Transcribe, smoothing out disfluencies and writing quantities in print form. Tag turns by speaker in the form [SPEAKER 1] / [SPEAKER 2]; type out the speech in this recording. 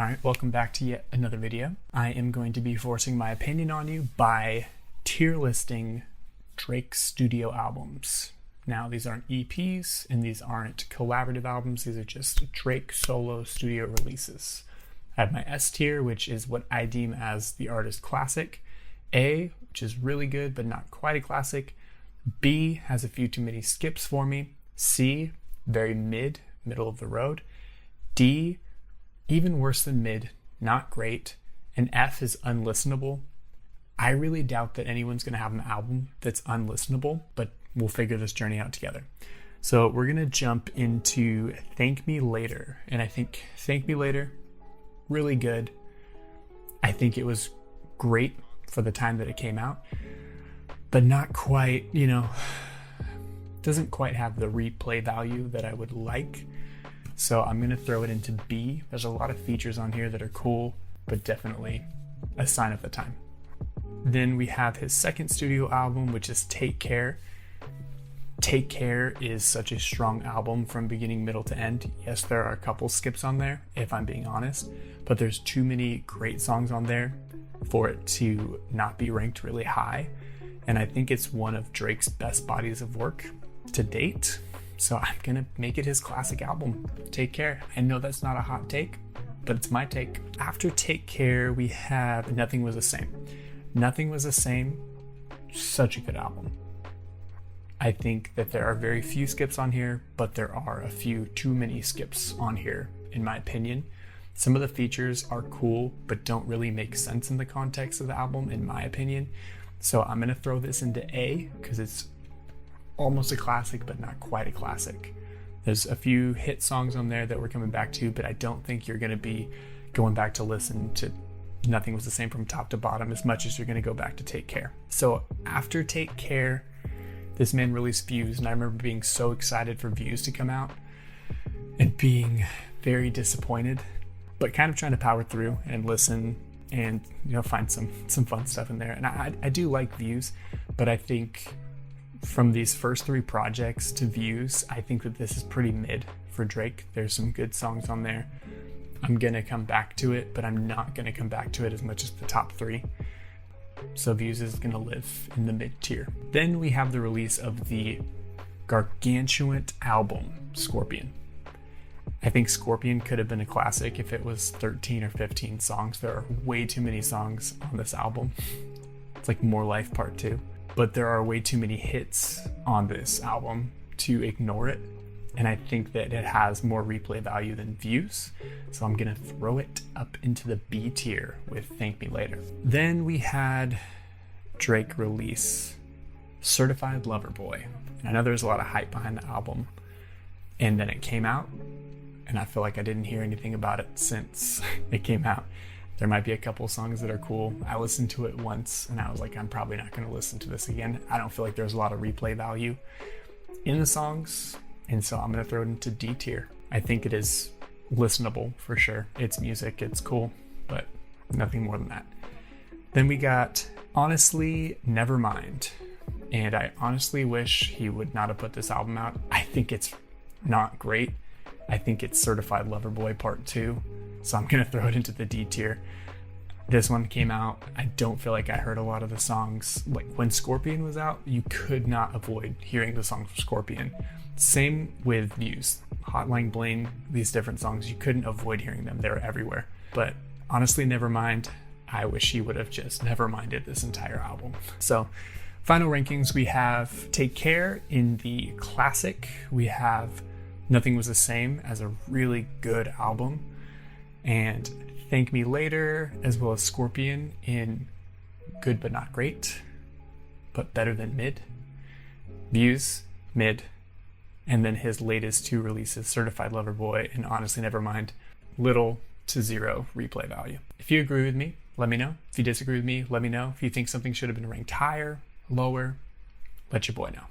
[SPEAKER 1] Alright, welcome back to yet another video. I am going to be forcing my opinion on you by tier listing Drake's studio albums. Now, these aren't EPs and these aren't collaborative albums, these are just Drake solo studio releases. I have my S tier, which is what I deem as the artist classic. A, which is really good but not quite a classic. B, has a few too many skips for me. C, very middle of the road. D, even worse than mid, not great. And F is unlistenable. I really doubt that anyone's going to have an album that's unlistenable, but we'll figure this journey out together. So we're going to jump into Thank Me Later. And I think Thank Me Later, really good. I think it was great for the time that it came out, but not quite, doesn't quite have the replay value that I would like. So I'm going to throw it into B. There's a lot of features on here that are cool, but definitely a sign of the time. Then we have his second studio album, which is Take Care. Take Care is such a strong album from beginning, middle to end. Yes, there are a couple skips on there, if I'm being honest, but there's too many great songs on there for it to not be ranked really high. And I think it's one of Drake's best bodies of work to date. So I'm going to make it his classic album, Take Care. I know that's not a hot take, but it's my take. After Take Care, we have Nothing Was the Same. Nothing Was the Same, such a good album. I think that there are very few skips on here, but there are a few too many skips on here, in my opinion. Some of the features are cool, but don't really make sense in the context of the album, in my opinion. So I'm going to throw this into A, because it's almost a classic, but not quite a classic. There's a few hit songs on there that we're coming back to, but I don't think you're going to be going back to listen to Nothing Was the Same from top to bottom as much as you're going to go back to Take Care. So after Take Care, this man released Views, and I remember being so excited for Views to come out and being very disappointed, but kind of trying to power through and listen and find some fun stuff in there. And I do like Views, but I think from these first three projects to Views, I think that this is pretty mid for Drake. There's some good songs on there. I'm going to come back to it, but I'm not going to come back to it as much as the top three. So Views is going to live in the mid tier. Then we have the release of the gargantuan album, Scorpion. I think Scorpion could have been a classic if it was 13 or 15 songs. There are way too many songs on this album. It's like More Life Part 2. But there are way too many hits on this album to ignore it. And I think that it has more replay value than Views. So I'm going to throw it up into the B tier with Thank Me Later. Then we had Drake release Certified Lover Boy. And I know there's a lot of hype behind the album. And then it came out, and I feel like I didn't hear anything about it since it came out. There might be a couple songs that are cool. I listened to it once and I was like, I'm probably not going to listen to this again. I don't feel like there's a lot of replay value in the songs, and so I'm going to throw it into D tier. I think it is listenable for sure. It's music, it's cool, but nothing more than that. Then we got Honestly Nevermind, and I honestly wish he would not have put this album out. I think it's not great. I think it's Certified Lover Boy Part 2. So I'm going to throw it into the D tier. This one came out. I don't feel like I heard a lot of the songs. Like when Scorpion was out, you could not avoid hearing the songs from Scorpion. Same with Views. Hotline Bling, these different songs, you couldn't avoid hearing them. They were everywhere. But honestly, Nevermind, I wish he would have just never minded this entire album. So final rankings, we have Take Care in the classic. We have Nothing Was the Same as a really good album. And Thank Me Later, as well as Scorpion in good but not great, but better than mid. Views, mid. And then his latest two releases, Certified Lover Boy and Honestly Nevermind, little to zero replay value. If you agree with me, let me know. If you disagree with me, let me know. If you think something should have been ranked higher, lower, let your boy know.